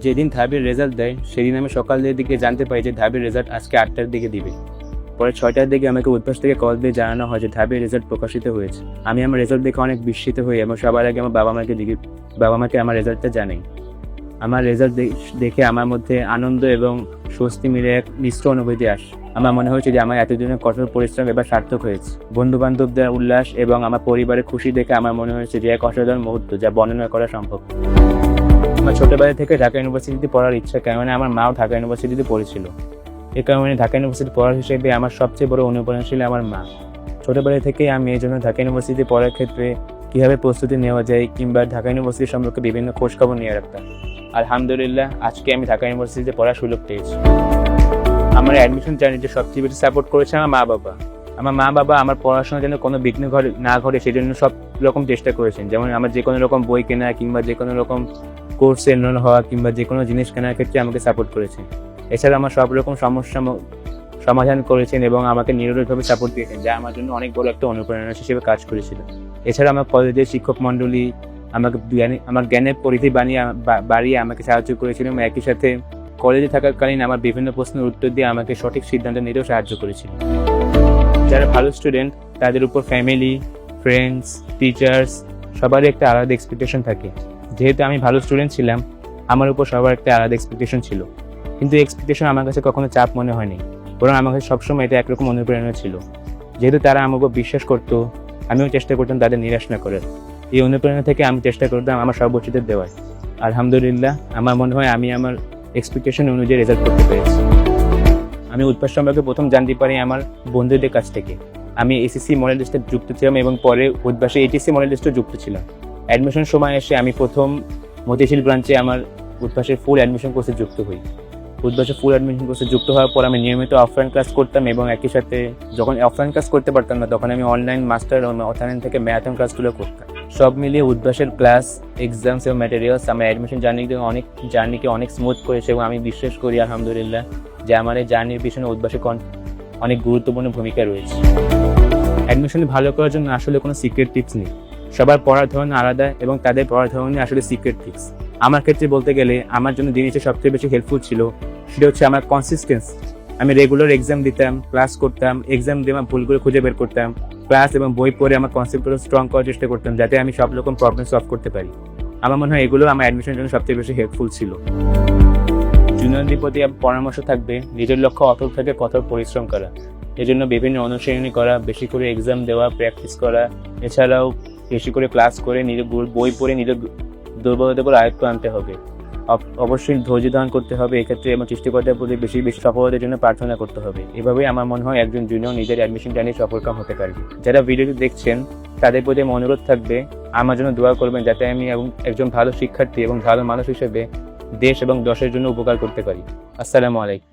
যেদিন ধাবির রেজাল্ট দেয় সেদিন আমি সকালের দিকে জানতে পাই যে ধাবির রেজাল্ট আজকে 8টার দিকে দিবে। পরে 6টার দিকে আমাকে উদ্ভাস থেকে কল দিয়ে জানানো হয় যে ধাবির রেজাল্ট প্রকাশিত হয়েছে। আমি আমার রেজাল্ট দেখে অনেক বিস্মিত হই এবং সবার আগে আমার বাবা মাকে আমার রেজাল্টটা জানাই। আমার রেজাল্ট দেখে আমার মধ্যে আনন্দ এবং স্বস্তি মিলে এক মিশ্র অনুভূতি আসে। আমার মনে হয়েছে যে আমার এতদিনের কঠোর পরিশ্রম এবার সার্থক হয়েছে। বন্ধু বান্ধবদের উল্লাস এবং আমার পরিবারের খুশি দেখে আমার মনে হয়েছে যে এক অসাধারণ মুহূর্ত যা বর্ণনা করা সম্ভব। আমার ছোটবেলা থেকে ঢাকা ইউনিভার্সিটিতে পড়ার ইচ্ছা, কারণে আমার মাও ঢাকা ইউনিভার্সিটিতে পড়েছিল। এ কারণে ঢাকা ইউনিভার্সিটি পড়ার হিসেবে আমার সবচেয়ে বড় অনুপ্রেরণা ছিল আমার মা। ছোটবেলা থেকেই আমি এই জন্য ঢাকা ইউনিভার্সিটিতে পড়ার ক্ষেত্রে কীভাবে প্রস্তুতি নেওয়া যায় কিংবা ঢাকা ইউনিভার্সিটি সম্পর্কে বিভিন্ন খোঁজখবর নিয়ে রাখতাম। আলহামদুলিল্লাহ, আজকে আমি ঢাকা ইউনিভার্সিটিতে পড়ার সুযোগ পেয়েছি। আমার অ্যাডমিশন জার্নিতে সবচেয়ে বেশি সাপোর্ট করেছে আমার মা বাবা। আমার মা বাবা আমার পড়াশোনা যেন কোনো বিঘ্ন না ঘটে সেজন্য সব রকম চেষ্টা করেছেন। যেমন আমার যে কোনো রকম বই কেনা কিংবা যে কোনো রকম কোর্সে এনরোল হওয়া কিংবা যে কোনো জিনিস কেনার ক্ষেত্রে আমাকে সাপোর্ট করেছেন। এছাড়া আমার সব রকম সমস্যা সমাধান করেছেন এবং আমাকে নিরলসভাবে সাপোর্ট দিয়েছেন, যা আমার জন্য অনেক বড় একটা অনুপ্রেরণা হিসেবে কাজ করেছিল। এছাড়া আমার কলেজের শিক্ষক মণ্ডলী আমাকে আমার জ্ঞানের পরিধি বাড়িয়ে আমাকে সাহায্য করেছিল এবং একই সাথে কলেজে থাকাকালীন আমার বিভিন্ন প্রশ্নের উত্তর দিয়ে আমাকে সঠিক সিদ্ধান্ত নিতেও সাহায্য করেছিল। যারা ভালো স্টুডেন্ট তাদের উপর ফ্যামিলি, ফ্রেন্ডস, টিচার্স সবারই একটা আলাদা এক্সপেকটেশন থাকে। যেহেতু আমি ভালো স্টুডেন্ট ছিলাম, আমার উপর সবার একটা আলাদা এক্সপেকটেশন ছিল, কিন্তু এক্সপেকটেশন আমার কাছে কখনো চাপ মনে হয়নি, বরং আমার কাছে সবসময় এটা একরকম অনুপ্রেরণা ছিল। যেহেতু তারা আমার উপর বিশ্বাস করতো, আমিও চেষ্টা করতাম তাদের নিরাশ না করার। এই অনুপ্রেরণা থেকে আমি চেষ্টা করতাম আমার সর্বোচ্চদের দেওয়ার। আলহামদুলিল্লাহ, আমার মনে হয় আমি আমার এক্সপেকটেশন অনুযায়ী রেজাল্ট করতে পেরেছি। আমি উদ্ভাস সম্পর্কে প্রথম জানতে পারি আমার বন্ধুদের কাছ থেকে। আমি এসএসসি মডেল লিস্টে যুক্ত ছিলাম এবং পরে উদ্ভাসে এইচএসসি মডেল লিস্টে যুক্ত ছিলাম। অ্যাডমিশন সময় এসে আমি প্রথম মতিঝিল ব্রাঞ্চে আমার উদ্ভাসের ফুল অ্যাডমিশন কোর্সে যুক্ত হই। উদ্ভাসে ফুল অ্যাডমিশন কোর্সে যুক্ত হওয়ার পর আমি নিয়মিত অফলাইন ক্লাস করতাম এবং একই সাথে যখন অফলাইন ক্লাস করতে পারতাম না তখন আমি অনলাইন মাস্টার অনলাইন থেকে ম্যারাথন ক্লাসগুলো করতাম। সব মিলিয়ে উদ্ভাসের ক্লাস, এক্সামস এবং ম্যাটেরিয়ালস আমার অ্যাডমিশন জার্নিকে অনেক স্মুথ করেছে এবং আমি বিশ্বাস করি আলহামদুলিল্লাহ যে আমার এই জার্নির পিছনে উদ্ভাসের অনেক গুরুত্বপূর্ণ ভূমিকা রয়েছে। অ্যাডমিশন ভালো করার জন্য আসলে কোনো সিক্রেট টিপস নেই। সবার পড়ার ধরন আলাদা এবং তাদের পড়ার ধরনই আসলে সিক্রেট টিপস। আমার ক্ষেত্রে বলতে গেলে আমার জন্য জিনিসটা সবচেয়ে বেশি হেল্পফুল ছিল সেটা হচ্ছে আমার কনসিস্টেন্সি। আমি রেগুলার এক্সাম দিতাম, ক্লাস করতাম, এক্সাম দিয়ে আমার ভুলগুলো খুঁজে বের করতাম, ক্লাস এবং বই পড়ে আমার কনসেপ্টগুলো স্ট্রং করার চেষ্টা করতাম যাতে আমি সব রকম প্রবলেম সলভ করতে পারি। আমার মনে হয় এগুলো আমার অ্যাডমিশনের জন্য সবচেয়ে বেশি হেল্পফুল ছিল। জুনিয়রদের প্রতি পরামর্শ থাকবে নিজের লক্ষ্য অটল থেকে কঠোর পরিশ্রম করা, এজন্য বিভিন্ন অনুশীলনী করা, বেশি করে এক্সাম দেওয়া, প্র্যাকটিস করা, এছাড়াও বেশি করে ক্লাস করে নিজের বই পড়ে নিজের দুর্বলতাগুলো আয়ত্ত আনতে হবে। অবশ্যই ধৈর্য ধারণ করতে হবে এক্ষেত্রে এবং সৃষ্টিকর্তার প্রতি বেশি বেশি সফলতার জন্য প্রার্থনা করতে হবে। এভাবেই আমার মনে হয় একজন জুনিয়র নিজের অ্যাডমিশন জার্নি সফলকাম হতে পারবে। যারা ভিডিওটি দেখছেন তাদের প্রতি অনুরোধ থাকবে আমার জন্য দোয়া করবেন যাতে আমি একজন ভালো শিক্ষার্থী এবং ভালো মানুষ হিসেবে দেশ এবং দশের জন্য উপকার করতে পারি। আসসালামু আলাইকুম।